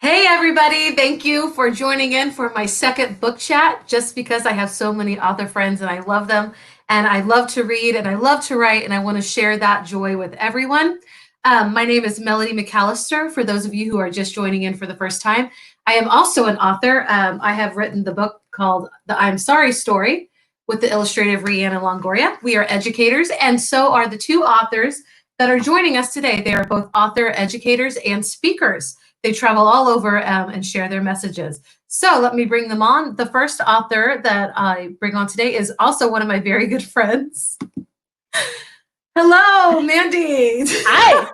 Hey everybody, thank you for joining in for my second book chat just because I have so many author friends and I love them and I love to read and I love to write and I want to share that joy with everyone. My name is Melody McAllister. For those of you who are just joining in for the first time, I am also an author. I have written the book called The I'm Sorry Story with the illustrative Rhiannon Longoria. We are educators and so are the two authors that are joining us today. They are both author, educators, and speakers. They travel all over and share their messages. So let me bring them on. The first author that I bring on today is also one of my very good friends. Hello, Mandy. Hi,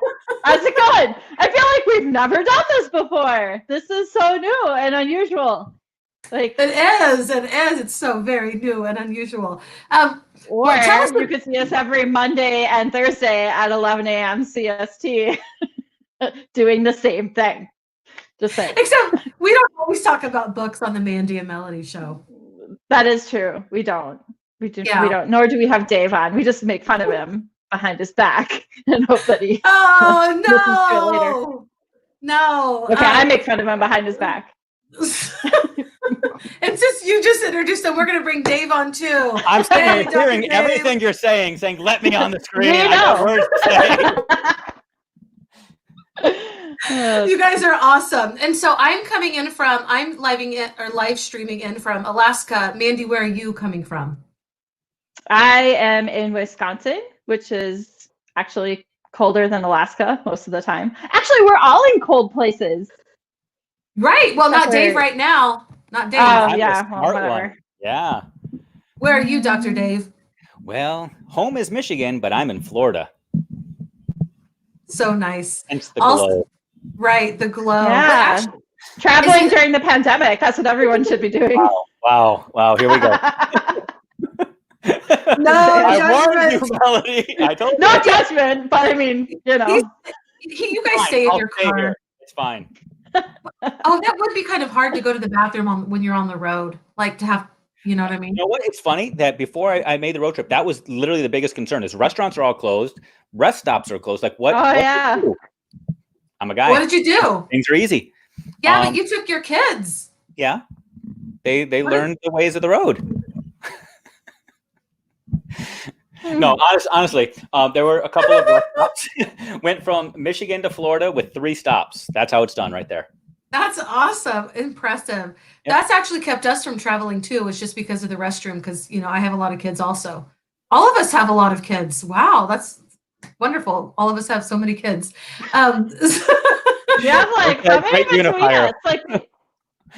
how's it going? I feel like we've never done this before. This is so new and unusual. It is. It's so very new and unusual. Tell us you could see us every Monday and Thursday at 11 a.m. CST doing the same thing. Just saying. Except we don't always talk about books on the Mandy and Melody show. That is true. We don't. We don't. Nor do we have Dave on. We just make fun of him behind his back and hope that he listens to it later. No. Okay, I make fun of him behind his back. It's just you just introduced him. We're going to bring Dave on too. I'm sitting here hearing everything you're saying, let me on the screen. I got words to say. You guys are awesome. And so I'm live streaming in from Alaska. Mandy, where are you coming from? I am in Wisconsin, which is actually colder than Alaska most of the time. Actually, we're all in cold places. Right. Well, not Dave right now. Not Dave. Oh, yeah. Well, whatever. Yeah. Where are you, Dr. Dave? Well, home is Michigan, but I'm in Florida. So nice. Hence the glow. Right, the glow. Yeah. Traveling during the pandemic. That's what everyone should be doing. Wow. Here we go. No, I warned you, Melody. I told you. No judgment, but I mean, you know. You guys stay in your car. Here. It's fine. Oh, that would be kind of hard to go to the bathroom when you're on the road. Like to have, you know what I mean? You know what? It's funny that before I made the road trip, that was literally the biggest concern is restaurants are all closed. Rest stops are closed. Like what? Oh, yeah. I'm a guy. What did you do? Things are easy. Yeah, but you took your kids. Yeah. They learned the ways of the road. No, honestly, there were a couple of rest stops. Went from Michigan to Florida with 3 stops. That's how it's done right there. That's awesome. Impressive. Yep. That's actually kept us from traveling too. It's just because of the restroom. Because, I have a lot of kids also. All of us have a lot of kids. Wow. That's wonderful. All of us have so many kids. Yeah, like how many kids do we have? It's like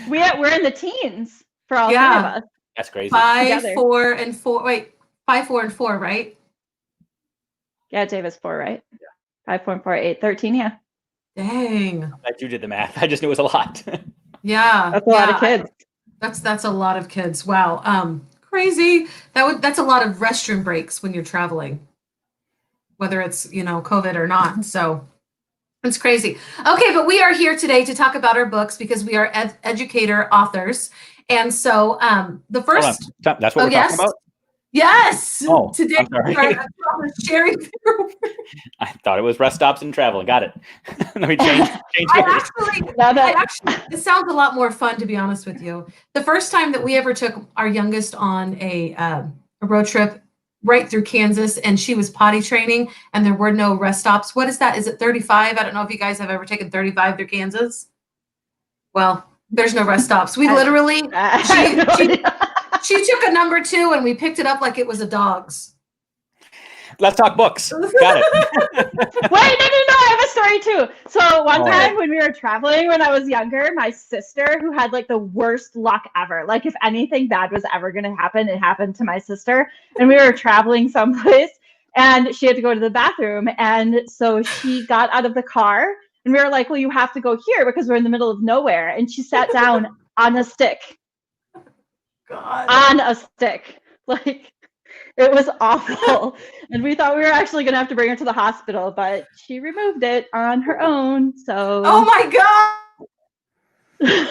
we're in the teens for all 3 of us. That's crazy. 5, 4, and 4. Wait, 5, 4, and 4, right? Yeah, Dave is 4, right? Yeah. 5, 4, and 4, 8, 13. Yeah. Dang. I'm glad you did the math. I just knew it was a lot. Yeah. That's a lot of kids. That's a lot of kids. Wow. Crazy. That's a lot of restroom breaks when you're traveling, whether it's, COVID or not. So it's crazy. Okay, but we are here today to talk about our books because we are educator authors. And so the first... That's what we're talking about? Yes. Oh, today we're sharing. I thought it was rest stops and traveling. Got it. Let me change it sounds a lot more fun, to be honest with you. The first time that we ever took our youngest on a road trip right through Kansas, and she was potty training, and there were no rest stops. What is that? Is it 35? I don't know if you guys have ever taken 35 through Kansas. Well, there's no rest stops. We literally. She took a number 2 and we picked it up like it was a dog's. Let's talk books. Got it. Wait, no. I have a story too. So one time when we were traveling when I was younger, my sister, who had like the worst luck ever, like if anything bad was ever going to happen, it happened to my sister. And we were traveling someplace and she had to go to the bathroom. And so she got out of the car and we were like, well, you have to go here because we're in the middle of nowhere. And she sat down on a stick. God. On a stick. Like, it was awful. And we thought we were actually going to have to bring her to the hospital, but she removed it on her own. So. Oh my God.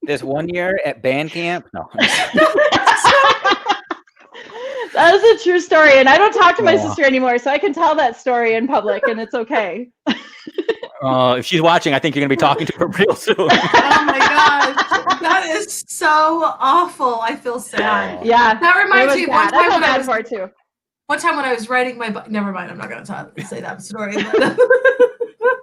This one year at band camp? No. That is a true story. And I don't talk to my sister anymore, so I can tell that story in public and it's okay. If she's watching, I think you're going to be talking to her real soon. Oh my gosh, that is so awful. I feel sad. Yeah, That reminds me of one time when I was for it too. One time when I was writing my book. Never mind. I'm not going to say that story. But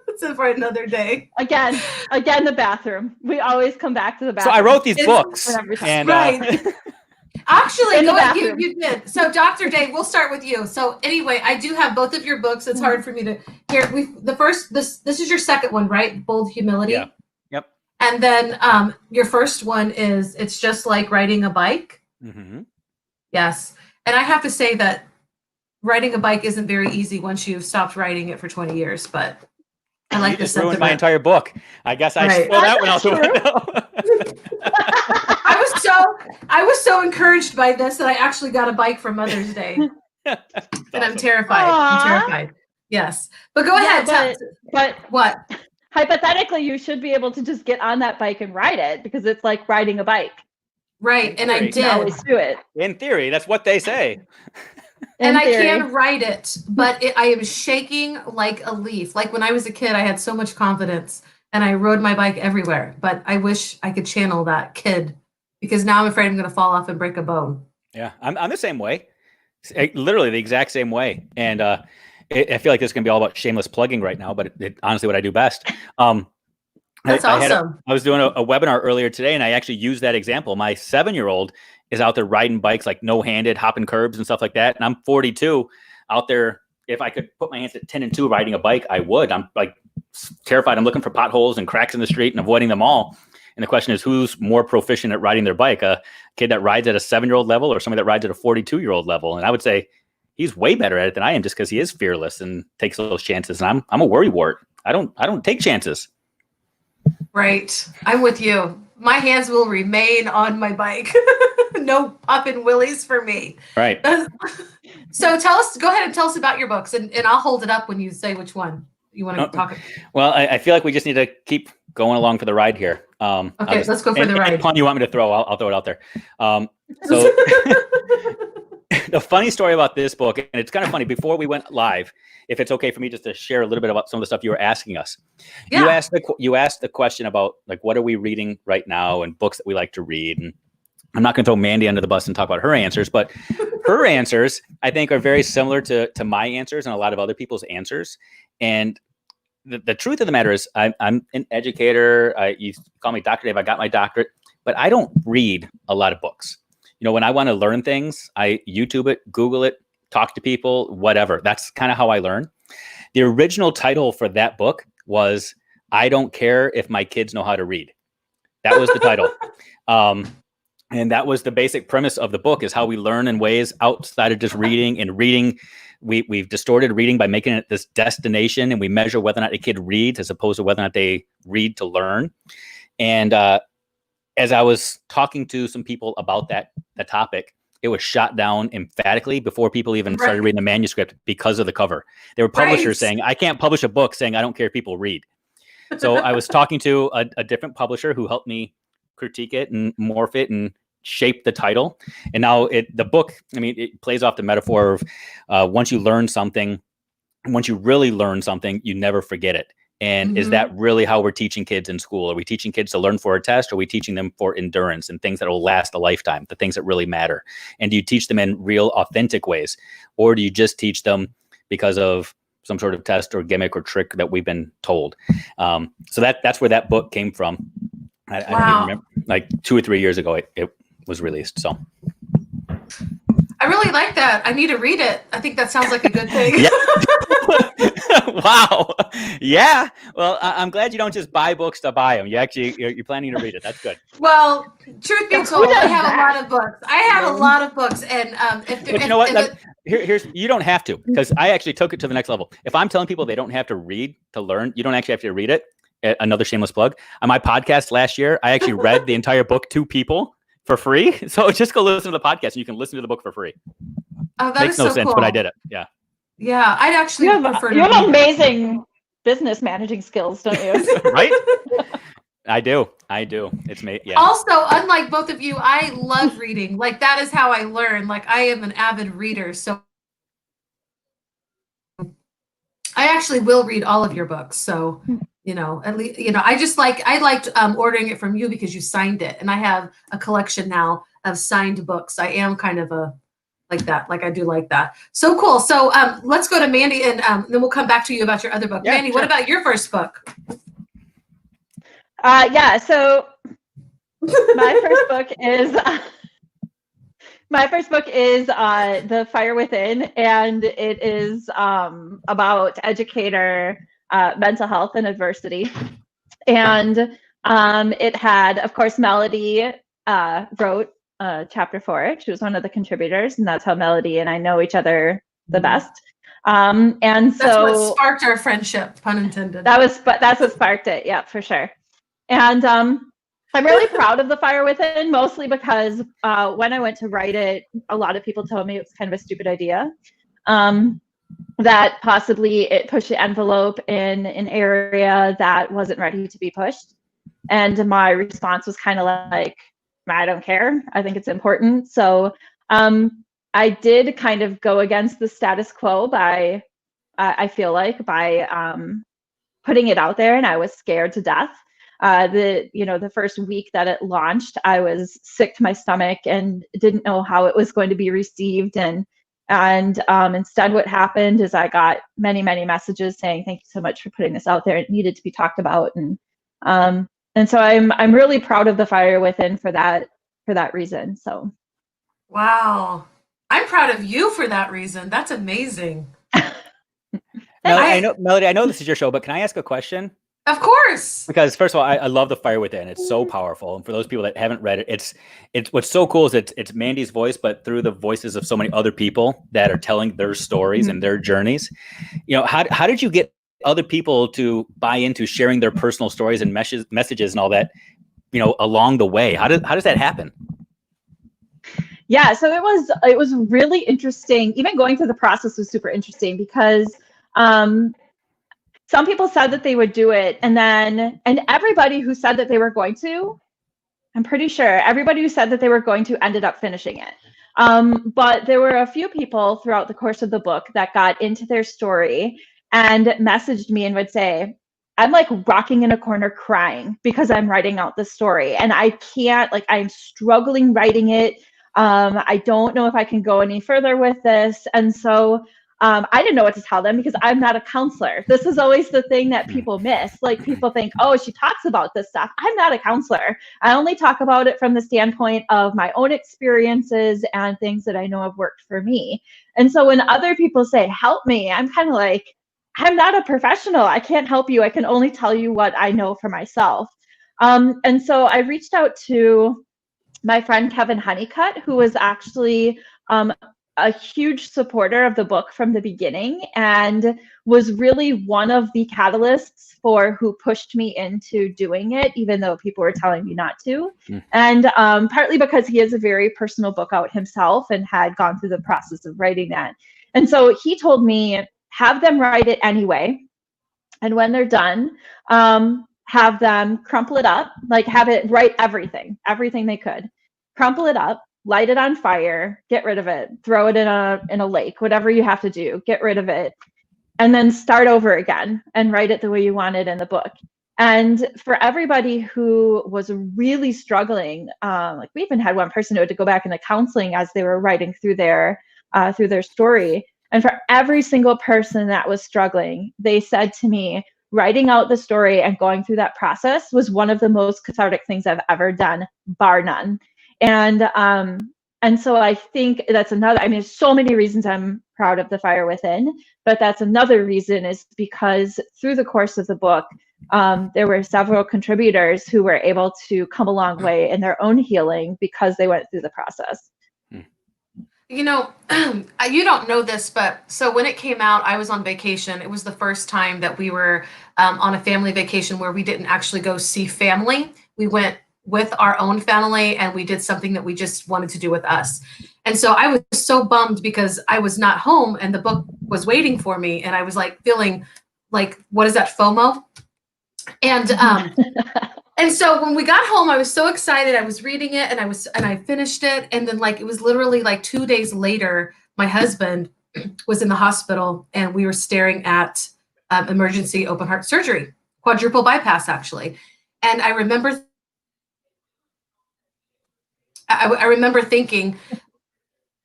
it's for another day. Again, the bathroom. We always come back to the bathroom. So I wrote these books, and right. Actually, go ahead. You did. So, Dr. Day, we'll start with you. So, anyway, I do have both of your books. It's hard for me to hear. This is your second one, right? Bold Humility. Yeah. Yep. And then your first one is It's Just Like Riding a Bike. Mm-hmm. Yes. And I have to say that riding a bike isn't very easy once you've stopped riding it for 20 years, but I like this. Ruined my entire book. I guess I should throw that one out the window. I was so encouraged by this that I actually got a bike for Mother's Day. And I'm terrified. I'm terrified. Yes. But go ahead. But what? Hypothetically, you should be able to just get on that bike and ride it because it's like riding a bike. Right. And I did. You always do it. In theory, that's what they say. And I can ride it, but I am shaking like a leaf. Like when I was a kid, I had so much confidence and I rode my bike everywhere. But I wish I could channel that kid because now I'm afraid I'm going to fall off and break a bone. Yeah, I'm the same way. Literally the exact same way. And I feel like this is going to be all about shameless plugging right now, but it's honestly what I do best. That's awesome. I was doing a webinar earlier today, and I actually used that example. My 7-year-old is out there riding bikes, like no-handed, hopping curbs and stuff like that. And I'm 42 out there. If I could put my hands at 10 and 2 riding a bike, I would. I'm like terrified. I'm looking for potholes and cracks in the street and avoiding them all. And the question is, who's more proficient at riding their bike? A kid that rides at a 7-year-old level or somebody that rides at a 42-year-old level? And I would say he's way better at it than I am, just because he is fearless and takes those chances. And I'm a worrywart. I don't take chances. Right. I'm with you. My hands will remain on my bike. No popping willies for me. Right. So go ahead and tell us about your books, and I'll hold it up when you say which one you want to talk about. Well, I feel like we just need to keep going along for the ride here. Okay, let's go for the ride. Any pun you want me to throw, I'll throw it out there. So the funny story about this book, and it's kind of funny, before we went live, if it's okay for me just to share a little bit about some of the stuff you were asking us. Yeah. You asked the question about, like, what are we reading right now and books that we like to read. And I'm not going to throw Mandy under the bus and talk about her answers, but her answers, I think, are very similar to my answers and a lot of other people's answers. And the truth of the matter is I'm an educator. You call me Dr. Dave. I got my doctorate, but I don't read a lot of books. You know, when I want to learn things, I YouTube it, Google it, talk to people, whatever. That's kind of how I learn. The original title for that book was I Don't Care If My Kids Know How to Read. That was the title. And that was the basic premise of the book, is how we learn in ways outside of just reading. And reading, we've distorted reading by making it this destination, and we measure whether or not a kid reads as opposed to whether or not they read to learn. And as I was talking to some people about the topic, it was shot down emphatically before people even started reading the manuscript because of the cover. There were publishers saying, I can't publish a book saying I don't care if people read. So I was talking to a different publisher who helped me critique it and morph it and shape the title. And now the book, I mean, it plays off the metaphor of once you learn something, once you really learn something, you never forget it. And is that really how we're teaching kids in school? Are we teaching kids to learn for a test? Or are we teaching them for endurance and things that will last a lifetime, the things that really matter? And do you teach them in real, authentic ways? Or do you just teach them because of some sort of test or gimmick or trick that we've been told? So that's where that book came from. I don't even remember, like 2 or 3 years ago, it was released. So I really like that. I need to read it. I think that sounds like a good thing. Wow. Yeah. Well, I'm glad you don't just buy books to buy them. You're planning to read it. That's good. Well, truth be told, I have a lot of books. I have a lot of books, and you know what? Here's you don't have to, because I actually took it to the next level. If I'm telling people they don't have to read to learn, you don't actually have to read it. Another shameless plug. On my podcast last year, I actually read the entire book to people for free. So just go listen to the podcast and you can listen to the book for free. Oh, that makes no sense, cool. but I did it. Yeah. Yeah, I'd actually prefer to. You have amazing business managing skills, don't you? Right? I do. It's me. Yeah. Also, unlike both of you, I love reading. Like, that is how I learn. Like, I am an avid reader. So I actually will read all of your books. So, at least, I liked ordering it from you because you signed it. And I have a collection now of signed books. I am kind of like that. Like I do like that. So cool. So let's go to Mandy and then we'll come back to you about your other book. Yeah, Mandy, what about your first book? So my first book is The Fire Within, and it is about educator mental health and adversity. And it had, of course, Melody wrote chapter 4. She was one of the contributors, and that's how Melody and I know each other the best. And that's so what sparked our friendship, pun intended. that's what sparked it. Yeah, for sure. And I'm really proud of The Fire Within, mostly because when I went to write it, a lot of people told me it was kind of a stupid idea. That possibly it pushed the envelope in an area that wasn't ready to be pushed. And my response was kind of like, I don't care. I think it's important. So I did kind of go against the status quo by, I feel like, by putting it out there, and I was scared to death. The first week that it launched, I was sick to my stomach and didn't know how it was going to be received. And instead what happened is I got many, many messages saying, thank you so much for putting this out there. It needed to be talked about. And so I'm really proud of The Fire Within for that reason. So. Wow. I'm proud of you for that reason. That's amazing. Melody, I know this is your show, but can I ask a question? Of course. Because first of all, I love The Fire Within. It's so powerful. And for those people that haven't read it, it's what's so cool is it's Mandy's voice, but through the voices of so many other people that are telling their stories and their journeys. How did you get other people to buy into sharing their personal stories and messages and all that, along the way? How does that happen? Yeah, so it was really interesting. Even going through the process was super interesting because some people said that they would do it, and everybody who said that they were going to, I'm pretty sure everybody who said that they were going to ended up finishing it. But there were a few people throughout the course of the book that got into their story and messaged me and would say, I'm like rocking in a corner crying because I'm writing out the story and I can't, I'm struggling writing it. I don't know if I can go any further with this. And so I didn't know what to tell them because I'm not a counselor. This is always the thing that people miss. People think, oh, she talks about this stuff. I'm not a counselor. I only talk about it from the standpoint of my own experiences and things that I know have worked for me. And so when other people say, help me, I'm kind of like, I'm not a professional. I can't help you. I can only tell you what I know for myself. And so I reached out to my friend Kevin Honeycutt, who was actually a huge supporter of the book from the beginning and was really one of the catalysts for who pushed me into doing it, even though people were telling me not to. And partly because he has a very personal book out himself and had gone through the process of writing that. And so he told me, have them write it anyway. And when they're done, have them crumple it up, have it write everything they could, crumple it up, light it on fire, get rid of it, throw it in a lake, whatever you have to do, get rid of it, and then start over again and write it the way you want it in the book. And for everybody who was really struggling, we even had one person who had to go back into counseling as they were writing through their story. And for every single person that was struggling, they said to me, writing out the story and going through that process was one of the most cathartic things I've ever done, bar none. And so I think that's another, there's so many reasons I'm proud of The Fire Within, but that's another reason is because through the course of the book, there were several contributors who were able to come a long way in their own healing because they went through the process. You don't know this, but so when it came out, I was on vacation. It was the first time that we were on a family vacation where we didn't actually go see family. We went with our own family and we did something that we just wanted to do with us. And so I was so bummed because I was not home and the book was waiting for me. And I was feeling what is that, FOMO? And and so when we got home, I was so excited. I was reading it and I finished it. And then it was literally 2 days later, my husband was in the hospital and we were staring at emergency open heart surgery, quadruple bypass, actually. And I remember thinking,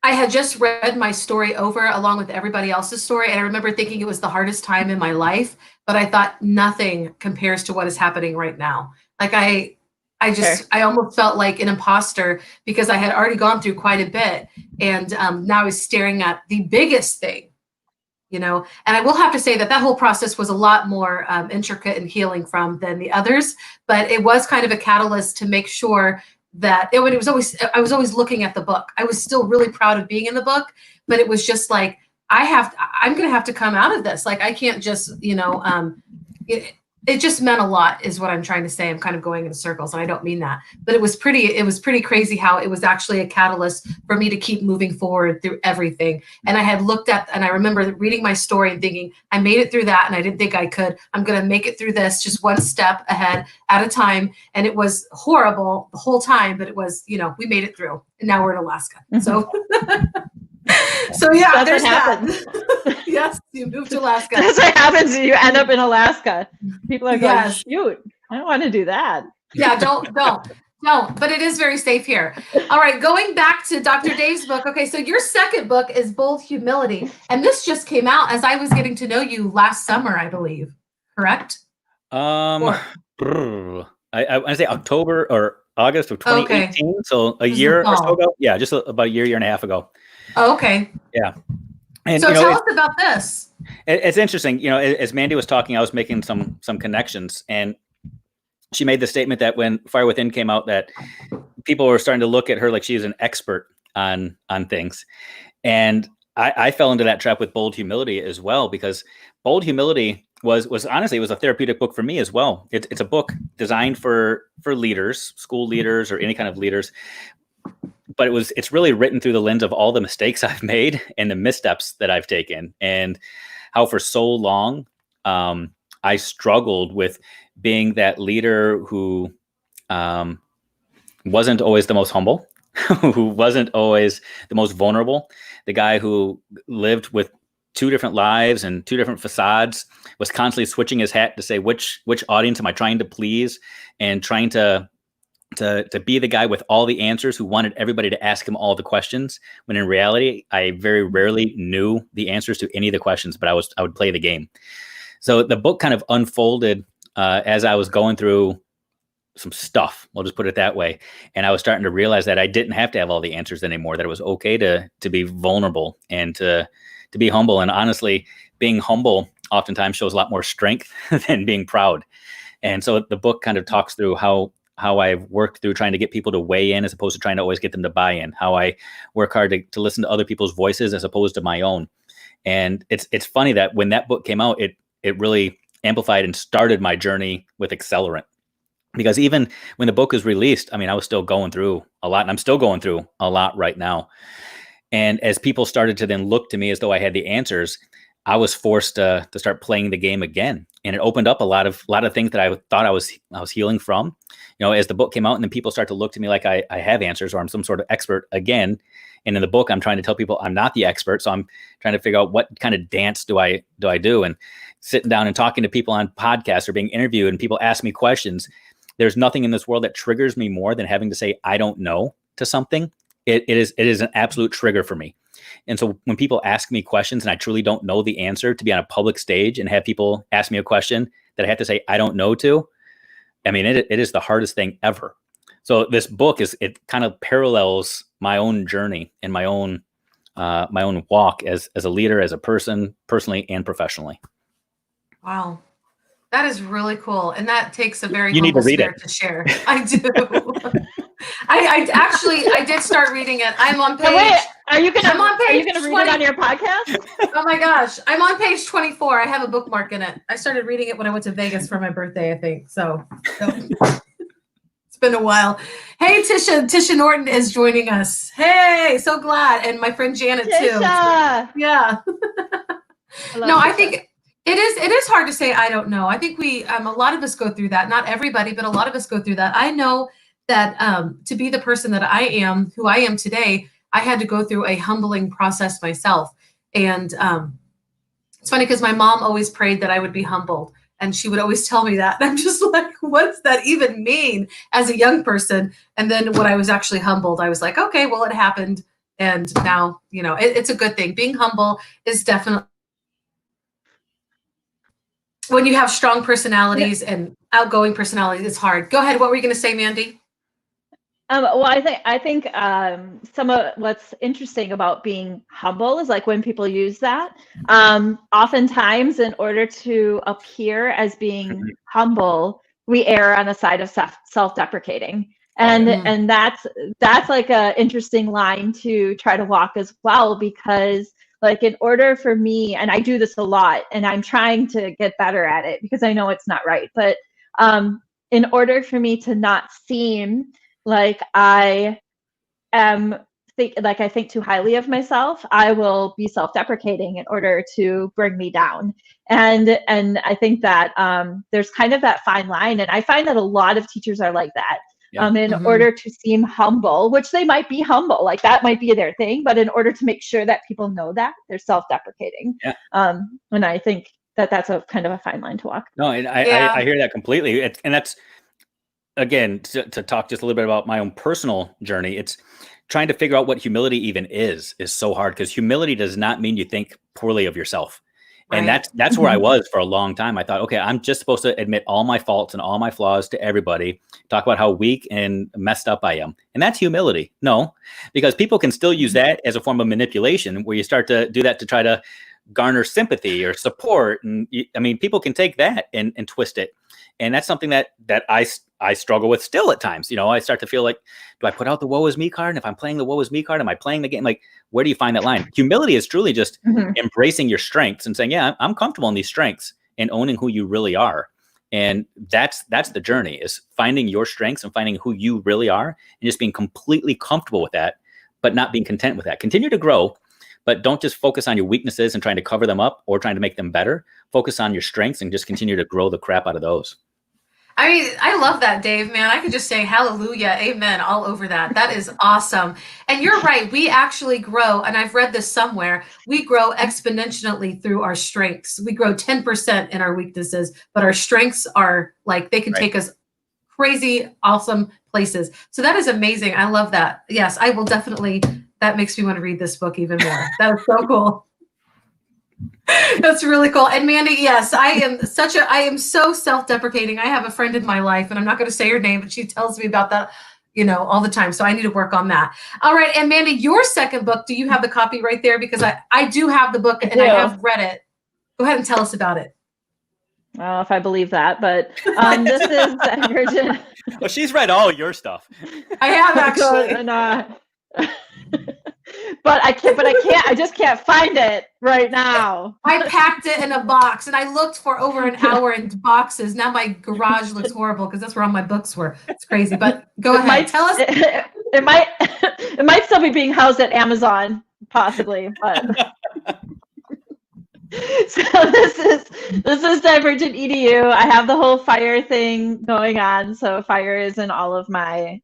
I had just read my story over along with everybody else's story. And I remember thinking it was the hardest time in my life, but I thought nothing compares to what is happening right now. Like I almost felt like an imposter because I had already gone through quite a bit. And now I was staring at the biggest thing, and I will have to say that whole process was a lot more intricate and healing than the others, but it was kind of a catalyst to make sure that I was always looking at the book. I was still really proud of being in the book, but it was just like, I'm going to have to come out of this. Like, I can't just, it just meant a lot is what I'm trying to say. I'm kind of going in circles and I don't mean that, but it was pretty crazy how it was actually a catalyst for me to keep moving forward through everything. And I had looked at, and I remember reading my story and thinking, I made it through that. And I didn't think I could. I'm going to make it through this just one step ahead at a time. And it was horrible the whole time, but it was, we made it through and now we're in Alaska. So, so yeah, that's what happens. Yes, you moved to Alaska. That's what happens. You end up in Alaska. People are going, shoot, I don't want to do that. Yeah, don't. But it is very safe here. All right, going back to Dr. Dave's book. Okay, so your second book is Bold Humility, and this just came out as I was getting to know you last summer, I believe. Correct? I want to say October or August of 2018. Okay. So a year or so ago. Yeah, just about a year and a half ago. Oh, okay. Yeah. And, so tell us about this. It's interesting. As Mandy was talking, I was making some connections, and she made the statement that when Fire Within came out, that people were starting to look at her like she is an expert on things. And I fell into that trap with Bold Humility as well, because Bold Humility was honestly, it was a therapeutic book for me as well. It's a book designed for leaders, school leaders, or any kind of leaders. But it's really written through the lens of all the mistakes I've made and the missteps that I've taken, and how for so long I struggled with being that leader who wasn't always the most humble, who wasn't always the most vulnerable, the guy who lived with two different lives and two different facades, was constantly switching his hat to say, which audience am I trying to please, and trying to be the guy with all the answers, who wanted everybody to ask him all the questions, when in reality, I very rarely knew the answers to any of the questions, but I would play the game. So the book kind of unfolded as I was going through some stuff. We'll just put it that way. And I was starting to realize that I didn't have to have all the answers anymore, that it was okay to be vulnerable and to be humble. And honestly, being humble oftentimes shows a lot more strength than being proud. And so the book kind of talks through how I've worked through trying to get people to weigh in as opposed to trying to always get them to buy in, how I work hard to listen to other people's voices as opposed to my own. And it's funny that when that book came out, it really amplified and started my journey with Accelerant. Because even when the book was released, I mean, I was still going through a lot, and I'm still going through a lot right now. And as people started to then look to me as though I had the answers, I was forced to start playing the game again. And it opened up a lot of things that I thought I was healing from. As the book came out, and then people start to look to me like I have answers, or I'm some sort of expert again. And in the book, I'm trying to tell people I'm not the expert. So I'm trying to figure out what kind of dance do I do. And sitting down and talking to people on podcasts or being interviewed, and people ask me questions. There's nothing in this world that triggers me more than having to say, I don't know to something. It is an absolute trigger for me. And so when people ask me questions and I truly don't know the answer, to be on a public stage and have people ask me a question that I have to say, I don't know to, I mean, it is the hardest thing ever. So this book it kind of parallels my own journey and my own walk as a leader, as a person, personally and professionally. Wow. That is really cool. And that takes a very humble spirit to share. I do. I did start reading it. I'm on page. Wait, are you gonna read 20. it on your podcast? Oh my gosh. I'm on page 24. I have a bookmark in it. I started reading it when I went to Vegas for my birthday, I think. So it's been a while. Hey, Tisha Norton is joining us. Hey, so glad. And my friend Janet Tisha. too. Yeah. I think it is hard to say, I don't know. I think a lot of us go through that. Not everybody, but a lot of us go through that. I know that to be the person that I am, who I am today, I had to go through a humbling process myself. And It's funny because my mom always prayed that I would be humbled. And she would always tell me that. And I'm just like, what does that even mean as a young person? And then when I was actually humbled, I was like, okay, well, it happened. And now, you know, it's a good thing. Being humble is definitely, when you have strong personalities and outgoing personalities, it's hard. Go ahead. What were you going to say, Mandy? Well, I think some of what's interesting about being humble is like when people use that, oftentimes in order to appear as being humble, we err on the side of self-deprecating. And that's like a interesting line to try to walk as well, because like in order for me, and I do this a lot and I'm trying to get better at it because I know it's not right, but in order for me to not seem like I think too highly of myself, I will be self-deprecating in order to bring me down. And I think that there's kind of that fine line, and I find that a lot of teachers are like that. Yeah. In order to seem humble, which they might be humble, like that might be their thing, but in order to make sure that people know that, they're self-deprecating. Yeah. And I think that that's a kind of a fine line to walk. No, and I hear that completely. And that's, again, to talk just a little bit about my own personal journey, it's trying to figure out what humility even is so hard, because humility does not mean you think poorly of yourself. Right. And that's where I was for a long time. I thought, okay, I'm just supposed to admit all my faults and all my flaws to everybody, talk about how weak and messed up I am. And that's humility. No, because people can still use that as a form of manipulation, where you start to do that to try to garner sympathy or support. And I mean, people can take that and twist it. And that's something that I struggle with still at times. You know, I start to feel like, do I put out the woe is me card? And if I'm playing the woe is me card, am I playing the game? Like, where do you find that line? Humility is truly just embracing your strengths and saying, yeah, I'm comfortable in these strengths, and owning who you really are. And that's the journey, is finding your strengths and finding who you really are, and just being completely comfortable with that, but not being content with that. Continue to grow, but don't just focus on your weaknesses and trying to cover them up or trying to make them better. Focus on your strengths and just continue to grow the crap out of those. I mean, I love that, Dave, man. I could just say hallelujah, amen, all over that. That is awesome. And you're right. We actually grow, and I've read this somewhere, we grow exponentially through our strengths. We grow 10% in our weaknesses, but our strengths are like, they can take us crazy, awesome places. So that is amazing. I love that. Yes, I will definitely, that makes me want to read this book even more. That was so cool. That's really cool. And Mandy, yes, I am so self-deprecating. I have a friend in my life, and I'm not going to say her name, but she tells me about that, you know, all the time. So I need to work on that. All right. And Mandy, your second book, do you have the copy right there? Because I do have the book and I have read it. Go ahead and tell us about it. I don't know if I believe that, but this is Divergent. Well, she's read all your stuff. I have actually. But I can't, I just can't find it right now. I packed it in a box and I looked for over an hour in boxes. Now my garage looks horrible because that's where all my books were. It's crazy, but go ahead. Tell us. It might still be being housed at Amazon, possibly, but. So this is Divergent EDU. I have the whole fire thing going on. So fire is in all of my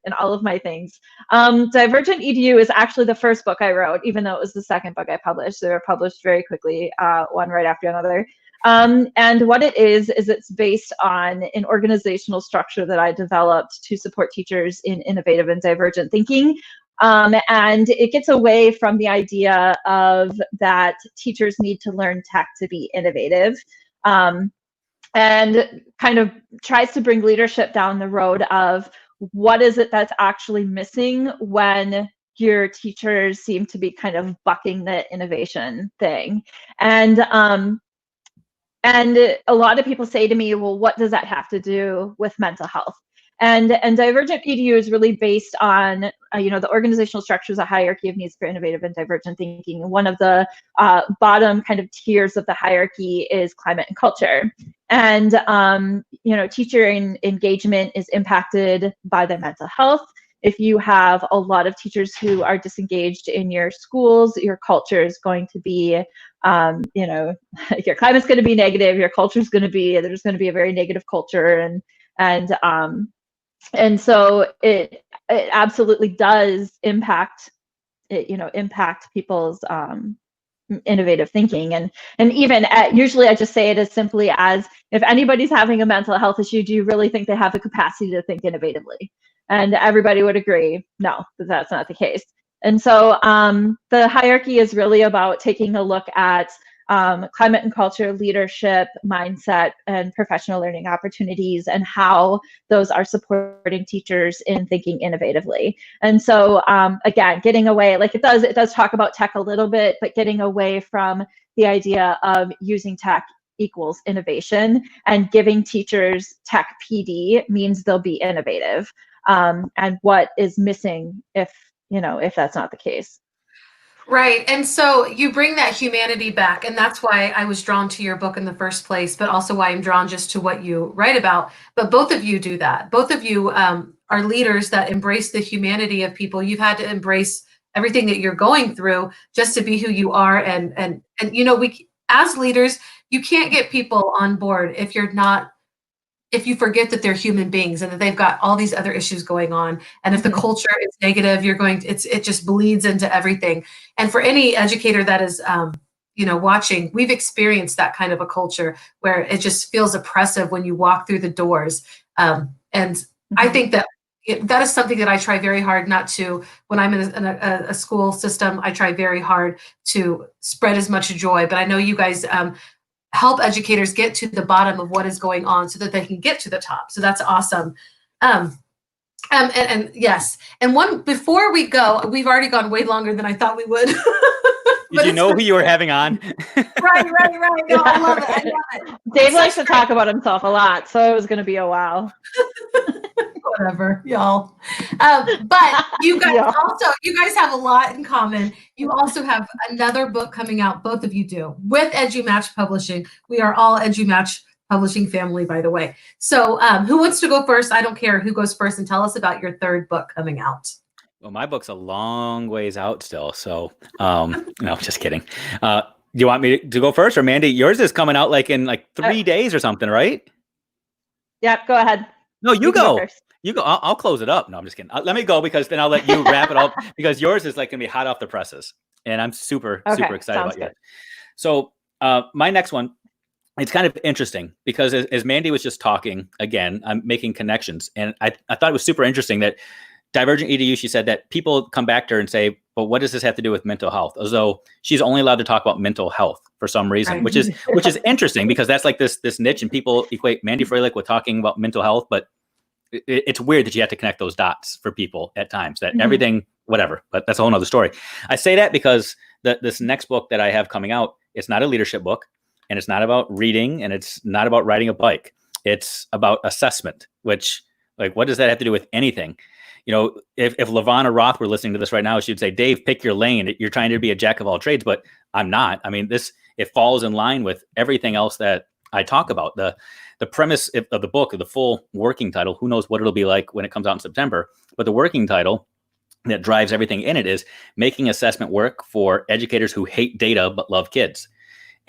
things. Divergent EDU is actually the first book I wrote, even though it was the second book I published. They were published very quickly, one right after another. And what it is it's based on an organizational structure that I developed to support teachers in innovative and divergent thinking. And it gets away from the idea of that teachers need to learn tech to be innovative, and kind of tries to bring leadership down the road of what is it that's actually missing when your teachers seem to be kind of bucking the innovation thing. And a lot of people say to me, well, what does that have to do with mental health? And Divergent EDU is really based on, the organizational structure is a hierarchy of needs for innovative and divergent thinking. One of the bottom kind of tiers of the hierarchy is climate and culture. And, teacher engagement is impacted by their mental health. If you have a lot of teachers who are disengaged in your schools, your culture is going to be, your climate's going to be negative, your culture is going to be, there's going to be a very negative culture. And so it absolutely does impact people's innovative thinking. And even usually I just say it as simply as, if anybody's having a mental health issue, do you really think they have the capacity to think innovatively? And everybody would agree, no, that's not the case. And so the hierarchy is really about taking a look at climate and culture, leadership, mindset, and professional learning opportunities, and how those are supporting teachers in thinking innovatively. And so again, getting away, like it does talk about tech a little bit, but getting away from the idea of using tech equals innovation, and giving teachers tech PD means they'll be innovative. And what is missing if that's not the case. Right. And so you bring that humanity back. And that's why I was drawn to your book in the first place, but also why I'm drawn just to what you write about. But both of you do that. Both of you are leaders that embrace the humanity of people. You've had to embrace everything that you're going through just to be who you are. And we, as leaders, you can't get people on board if you forget that they're human beings and that they've got all these other issues going on. And if the culture is negative, it just bleeds into everything. And for any educator that is, watching, we've experienced that kind of a culture where it just feels oppressive when you walk through the doors. And I think that that is something that I try very hard not to, when I'm in a school system, I try very hard to spread as much joy. But I know you guys, help educators get to the bottom of what is going on so that they can get to the top. So that's awesome. And yes. And before we go, we've already gone way longer than I thought we would. Did you know who you were having on? Right. No, I love it. Dave likes to talk about himself a lot, so it was going to be a while. Whatever, y'all. But you guys you guys have a lot in common. You also have another book coming out, both of you do, with EduMatch Publishing. We are all EduMatch Publishing family, by the way. So who wants to go first? I don't care who goes first, and tell us about your third book coming out. Well, my book's a long ways out still. So no, just kidding. Do you want me to go first, or Mandy? Yours is coming out in 3 days or something, right? Yep, go ahead. No, you go. You go. I'll close it up. No, I'm just kidding. Let me go, because then I'll let you wrap it up, because yours is gonna be hot off the presses, and I'm super excited about it. So my next one, it's kind of interesting because as Mandy was just talking, again, I'm making connections, and I thought it was super interesting that Divergent EDU, she said that people come back to her and say, but what does this have to do with mental health? As though she's only allowed to talk about mental health for some reason, right. which is interesting, because that's this niche, and people equate Mandy Froehlich with talking about mental health, but it's weird that you have to connect those dots for people at times, that everything, whatever, but that's a whole nother story. I say that because this next book that I have coming out, it's not a leadership book, and it's not about reading, and it's not about riding a bike. It's about assessment, which what does that have to do with anything? If LaVonna Roth were listening to this right now, she'd say, Dave, pick your lane. You're trying to be a jack of all trades, but I'm not. I mean, it falls in line with everything else that I talk about. The premise of the book, of the full working title, who knows what it'll be like when it comes out in September, but the working title that drives everything in it is making assessment work for educators who hate data but love kids.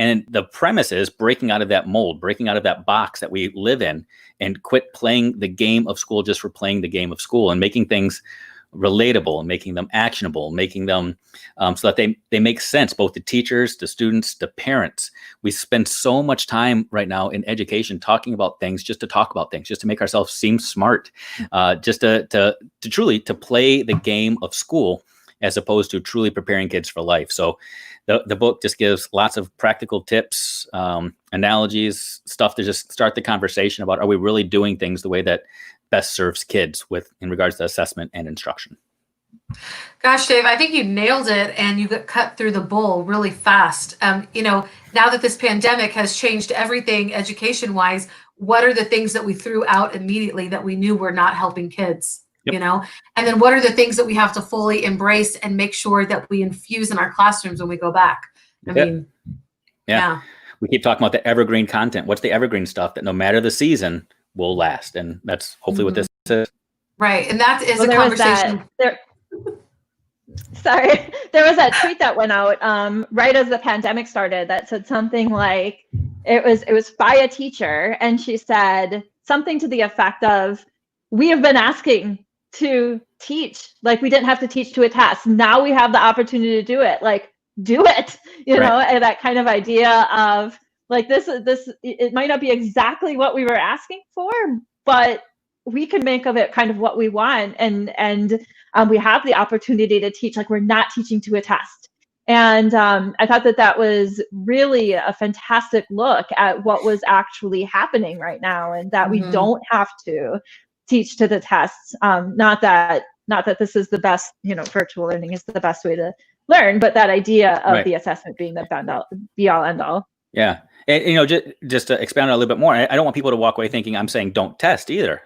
And the premise is breaking out of that mold, breaking out of that box that we live in, and quit playing the game of school just for playing the game of school, and making things relatable, and making them actionable, making them so that they make sense, both to teachers, to students, to parents. We spend so much time right now in education talking about things just to talk about things, just to make ourselves seem smart, just to truly to play the game of school, as opposed to truly preparing kids for life. So the book just gives lots of practical tips, analogies, stuff to just start the conversation about, are we really doing things the way that best serves kids in regards to assessment and instruction? Gosh, Dave, I think you nailed it, and you got cut through the bull really fast. Now that this pandemic has changed everything education-wise, what are the things that we threw out immediately that we knew were not helping kids? Yep. And then what are the things that we have to fully embrace and make sure that we infuse in our classrooms when we go back? I mean, yeah. We keep talking about the evergreen content. What's the evergreen stuff that no matter the season will last? And that's hopefully what this is. Right. And that is a conversation. Sorry, there was that tweet that went out right as the pandemic started that said something like, it was by a teacher, and she said something to the effect of, we have been asking to teach, we didn't have to teach to a test. Now we have the opportunity to do it. do it, you Right. know, and that kind of idea of like this, it might not be exactly what we were asking for, but we can make of it kind of what we want. And we have the opportunity to teach, like we're not teaching to a test. And I thought that that was really a fantastic look at what was actually happening right now, and that we don't have to teach to the tests. Not that this is the best, you know, virtual learning is the best way to learn, but that idea of Right. the assessment being the be all end all. Yeah. And, you know, just to expand on it a little bit more, I don't want people to walk away thinking I'm saying don't test either.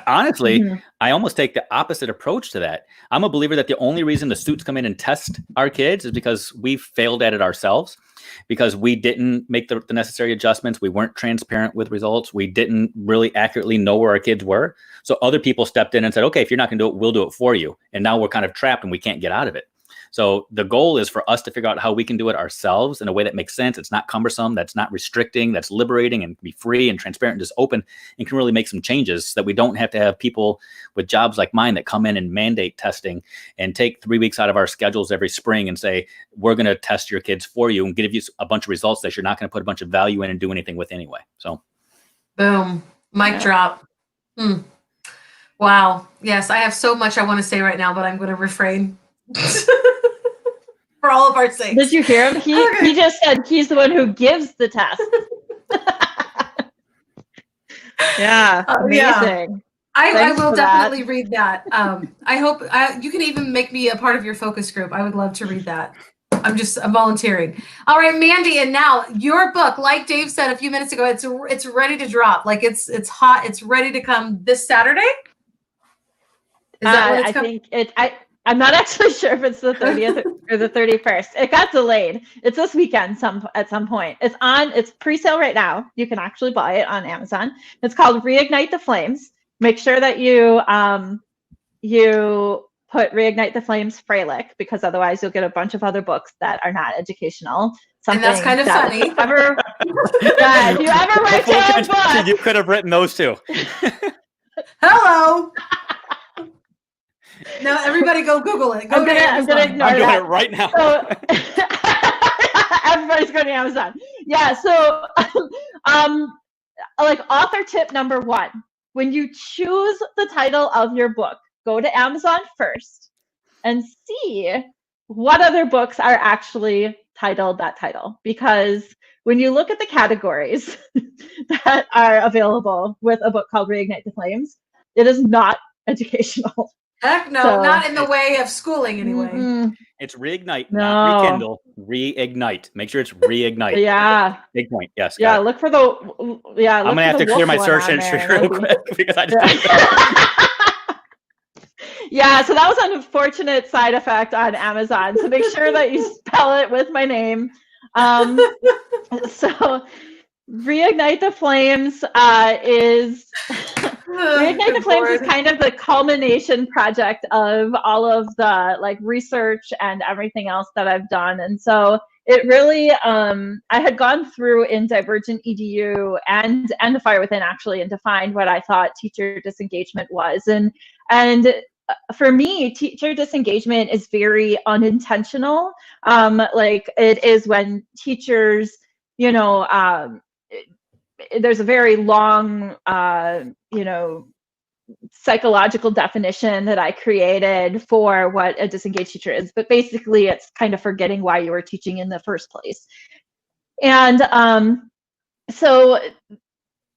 Honestly, I almost take the opposite approach to that. I'm a believer that the only reason the students come in and test our kids is because we failed at it ourselves, because we didn't make the necessary adjustments. We weren't transparent with results. We didn't really accurately know where our kids were. So other people stepped in and said, okay, if you're not going to do it, we'll do it for you. And now we're kind of trapped and we can't get out of it. So the goal is for us to figure out how we can do it ourselves in a way that makes sense. It's not cumbersome, that's not restricting, that's liberating, and be free and transparent and just open, and can really make some changes so that we don't have to have people with jobs like mine that come in and mandate testing and take 3 weeks out of our schedules every spring and say, we're going to test your kids for you and give you a bunch of results that you're not going to put a bunch of value in and do anything with anyway. So boom, mic drop. Wow. Yes, I have so much I want to say right now, but I'm going to refrain. For all of our sakes. Did you hear him? He just said he's the one who gives the test. Yeah, amazing. I will definitely read that. I hope you can even make me a part of your focus group. I would love to read that. I'm volunteering. All right, Mandy, and now your book, like Dave said a few minutes ago, it's ready to drop. Like it's hot. It's ready to come this Saturday. Is that when it's coming? I think I'm not actually sure if it's the 30th or the 31st. It got delayed. It's this weekend at some point. It's pre-sale right now. You can actually buy it on Amazon. It's called Reignite the Flames. Make sure that you put Reignite the Flames Froehlich, because otherwise you'll get a bunch of other books that are not educational. And that's kind of funny. If you ever write your own book, you could have written those two. Hello. Now everybody go Google it. I'm gonna ignore I'm doing it right now. So, everybody's going to Amazon. Yeah. So, like author tip number 1, when you choose the title of your book, go to Amazon first and see what other books are actually titled that title. Because when you look at the categories that are available with a book called Reignite the Flames, it is not educational. Heck no, not in the way of schooling anyway. It's reignite, not rekindle. Reignite. Make sure it's reignite. Yeah. Big point. Yes. Yeah. Look for the. Yeah. I'm gonna have to clear my search history real quick because I just. Yeah. So that was an unfortunate side effect on Amazon. So make sure that you spell it with my name. So Reignite the Flames is. Reignite the Flames is kind of the culmination project of all of the like research and everything else that I've done. And so it really, I had gone through in Divergent EDU and The Fire Within actually, and defined what I thought teacher disengagement was. And for me, teacher disengagement is very unintentional. Like it is when teachers, you know, there's a very long, psychological definition that I created for what a disengaged teacher is. But basically, it's kind of forgetting why you were teaching in the first place. And so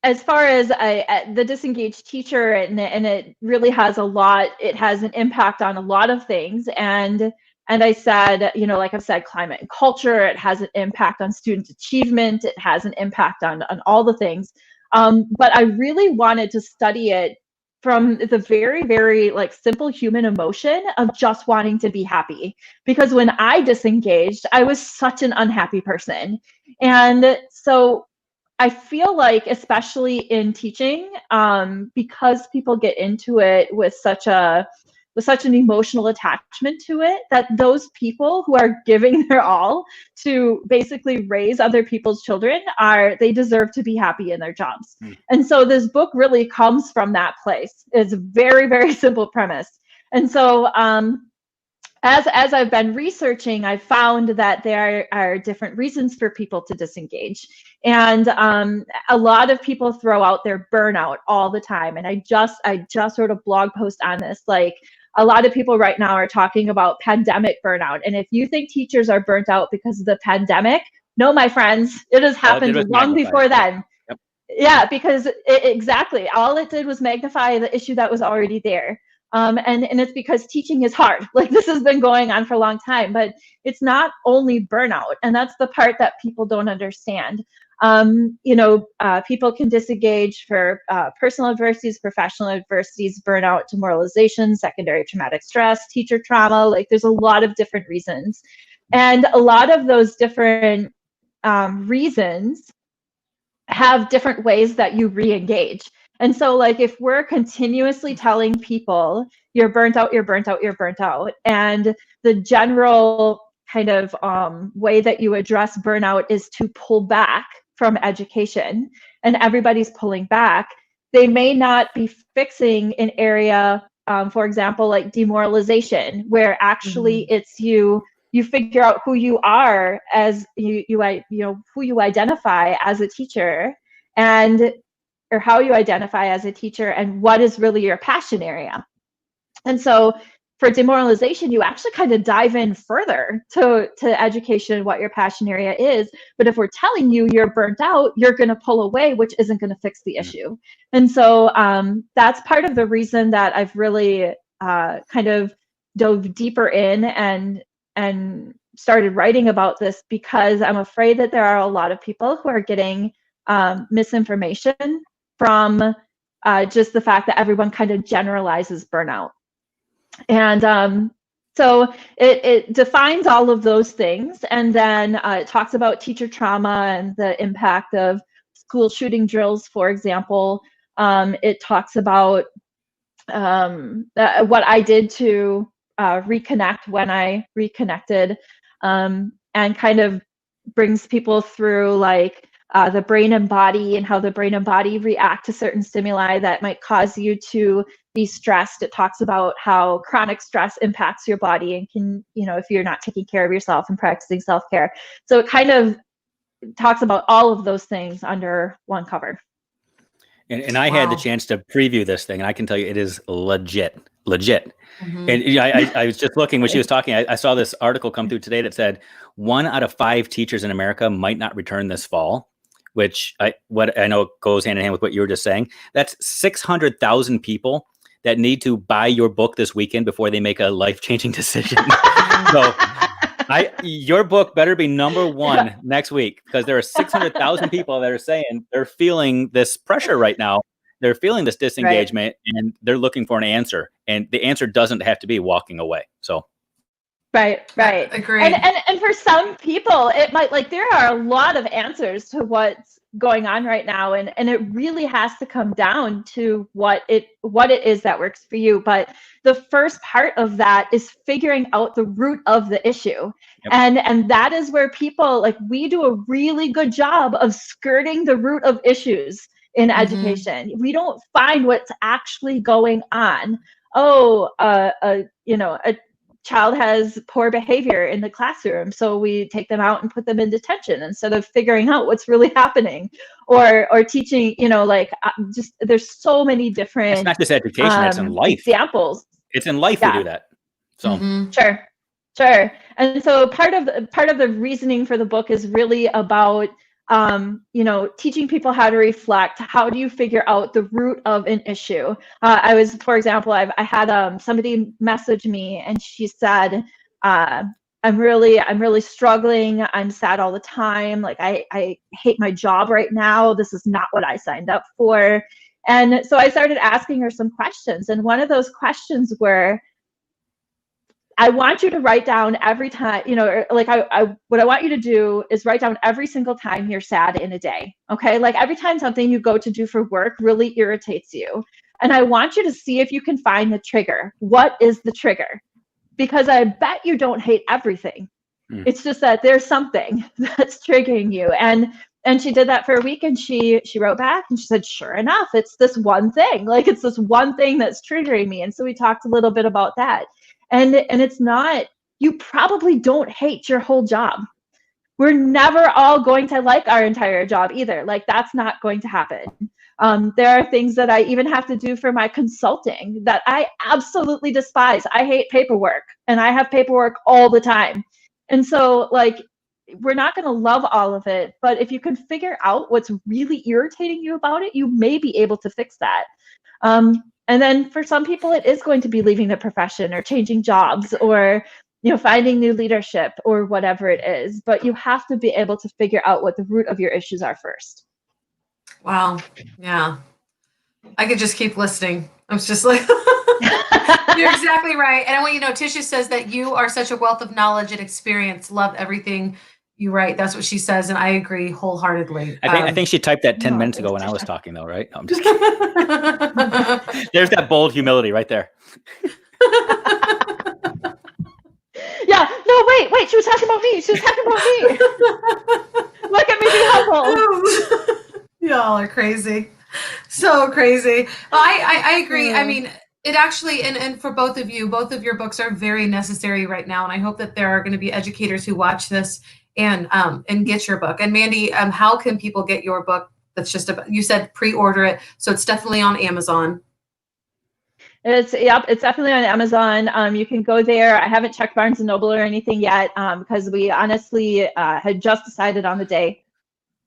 as far as the disengaged teacher, and it really has it has an impact on a lot of things. And I said, like I've said, climate and culture, it has an impact on student achievement. It has an impact on all the things. But I really wanted to study it from the very, very like simple human emotion of just wanting to be happy. Because when I disengaged, I was such an unhappy person. And so I feel like, especially in teaching, because people get into it with such an emotional attachment to it, that those people who are giving their all to basically raise other people's children they deserve to be happy in their jobs. And so this book really comes from that place. It's a very, very simple premise. And so as I've been researching, I've found that there are different reasons for people to disengage. And a lot of people throw out their burnout all the time. And I just wrote a blog post on this. Like, a lot of people right now are talking about pandemic burnout. And if you think teachers are burnt out because of the pandemic, no, my friends, it has happened long before then. Yep. Yeah, because exactly. All it did was magnify the issue that was already there. And it's because teaching is hard. Like, this has been going on for a long time, but it's not only burnout. And that's the part that people don't understand. People can disengage for personal adversities, professional adversities, burnout, demoralization, secondary traumatic stress, teacher trauma. Like, there's a lot of different reasons. And a lot of those different reasons have different ways that you re-engage. And so, like, if we're continuously telling people you're burnt out, you're burnt out, you're burnt out, and the general kind of way that you address burnout is to pull back from education, and everybody's pulling back, they may not be fixing an area, for example, like demoralization, where actually it's you figure out who you are as who you identify as a teacher, or how you identify as a teacher, and what is really your passion area. And so for demoralization, you actually kind of dive in further to education, what your passion area is. But if we're telling you you're burnt out, you're going to pull away, which isn't going to fix the issue. And so that's part of the reason that I've really kind of dove deeper in and started writing about this, because I'm afraid that there are a lot of people who are getting misinformation from just the fact that everyone kind of generalizes burnout. And so it defines all of those things. And then it talks about teacher trauma and the impact of school shooting drills, for example. It talks about what I did to reconnect when I reconnected, and kind of brings people through, like, the brain and body, and how the brain and body react to certain stimuli that might cause you to be stressed. It talks about how chronic stress impacts your body and can, if you're not taking care of yourself and practicing self-care. So it kind of talks about all of those things under one cover. And I had the chance to preview this thing, and I can tell you it is legit. And I was just looking when she was talking, I saw this article come through today that said 1 out of 5 teachers in America might not return this fall, which I know goes hand in hand with what you were just saying. That's 600,000 people that need to buy your book this weekend before they make a life-changing decision. So your book better be number 1 next week, because there are 600,000 people that are saying they're feeling this pressure right now. They're feeling this disengagement, and they're looking for an answer. And the answer doesn't have to be walking away. So. Right. Agreed. And for some people, it might, like, there are a lot of answers to what's going on right now, and it really has to come down to what it is that works for you. But the first part of that is figuring out the root of the issue. Yep. And that is where people, like, we do a really good job of skirting the root of issues in education. We don't find what's actually going on. A child has poor behavior in the classroom, so we take them out and put them in detention instead of figuring out what's really happening, or teaching, just, there's so many different, it's not just education, it's in life examples. It's in life. We do that. So sure. And so part of the reasoning for the book is really about teaching people how to reflect. How do you figure out the root of an issue? For example, I had somebody message me, and she said, I'm really struggling. I'm sad all the time. Like, I hate my job right now. This is not what I signed up for. And so I started asking her some questions. And one of those questions were, I want you to write down every time, what I want you to do is write down every single time you're sad in a day. Okay. Like, every time something you go to do for work really irritates you. And I want you to see if you can find the trigger. What is the trigger? Because I bet you don't hate everything. It's just that there's something that's triggering you. And she did that for a week, and she wrote back, and she said, sure enough, it's this one thing. Like, it's this one thing that's triggering me. And so we talked a little bit about that. And it's not, you probably don't hate your whole job. We're never all going to like our entire job either. Like, that's not going to happen. There are things that I even have to do for my consulting that I absolutely despise. I hate paperwork, and I have paperwork all the time. And so, like, we're not going to love all of it, but if you can figure out what's really irritating you about it, you may be able to fix that. And then for some people, it is going to be leaving the profession or changing jobs or, you know, finding new leadership or whatever it is. But you have to be able to figure out what the root of your issues are first. Wow. Yeah. I could just keep listening. I was just like, you're exactly right. And I want you to know, Tisha says that you are such a wealth of knowledge and experience. Love everything you write. That's what she says. And I agree wholeheartedly. I think she typed that 10 minutes ago when I was talking, though, right? No, I'm just kidding. There's that bold humility right there. Yeah. No, wait. She was talking about me. Look at me, be humble. Y'all are crazy. So crazy. Well, I agree. I mean, it actually, and for both of your books are very necessary right now. And I hope that there are going to be educators who watch this and get your book. And Mandy, how can people get your book? That's just about, you said pre-order it. So it's definitely on Amazon. It's definitely on Amazon. You can go there. I haven't checked Barnes & Noble or anything yet because we honestly had just decided on the day,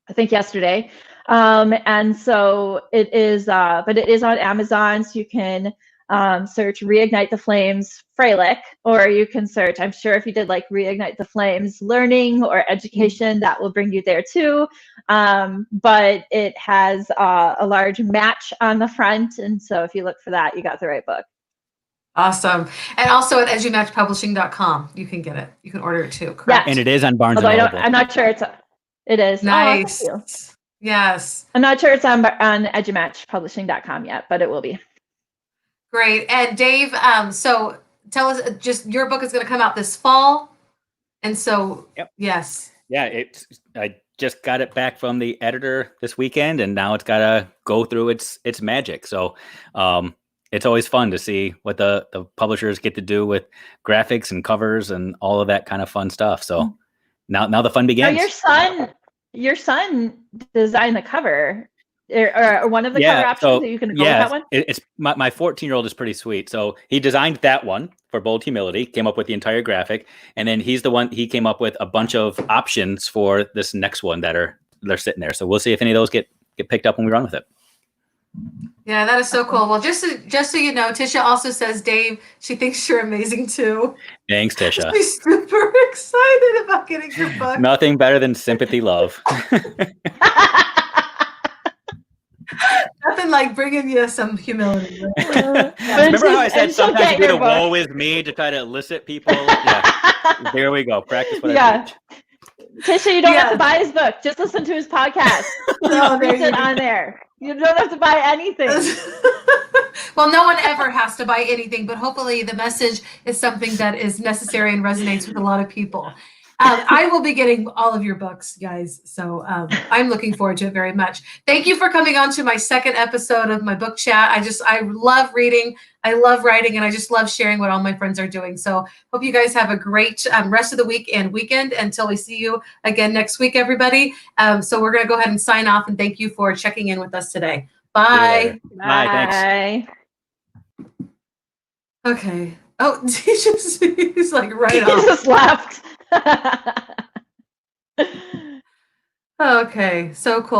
I think yesterday. And so it is, but it is on Amazon. So you can search Reignite the Flames Froehlich, or you can search, I'm sure if you did like Reignite the Flames Learning or Education, that will bring you there too. But it has a large match on the front. And so if you look for that, you got the right book. Awesome. And also at edumatchpublishing.com, you can get it. You can order it too, correct? And it is on Barnes & Noble. I'm not sure it is. Nice. Oh, yes. I'm not sure it's on edumatchpublishing.com yet, but it will be. Great. And Dave, so tell us, just your book is going to come out this fall. And so, yes. Yeah, I just got it back from the editor this weekend, and now it's got to go through its magic. So it's always fun to see what the publishers get to do with graphics and covers and all of that kind of fun stuff. So now the fun begins. Now your son designed the cover. Or one of the cover options that you can go with that one? It's my 14-year-old is pretty sweet. So he designed that one for Bold Humility, came up with the entire graphic, and then he came up with a bunch of options for this next one they're sitting there. So we'll see if any of those get picked up when we run with it. Yeah, that is so cool. Well, just so you know, Tisha also says, Dave, she thinks you're amazing too. Thanks, Tisha. She's super excited about getting your book. Nothing better than sympathy love. Nothing like bringing you some humility. Remember how I said sometimes you do the woe is me to try to elicit people? Yeah. There we go. Practice what I preach. Tisha, you don't have to buy his book. Just listen to his podcast. Read it on there. You don't have to buy anything. Well, no one ever has to buy anything, but hopefully the message is something that is necessary and resonates with a lot of people. I will be getting all of your books, guys. So I'm looking forward to it very much. Thank you for coming on to my second episode of my book chat. I love reading. I love writing, and I just love sharing what all my friends are doing. So hope you guys have a great rest of the week and weekend until we see you again next week, everybody. So we're going to go ahead and sign off, and thank you for checking in with us today. Bye. Bye. Thanks. Okay. Oh, he's like right off. He just left. Okay, so cool.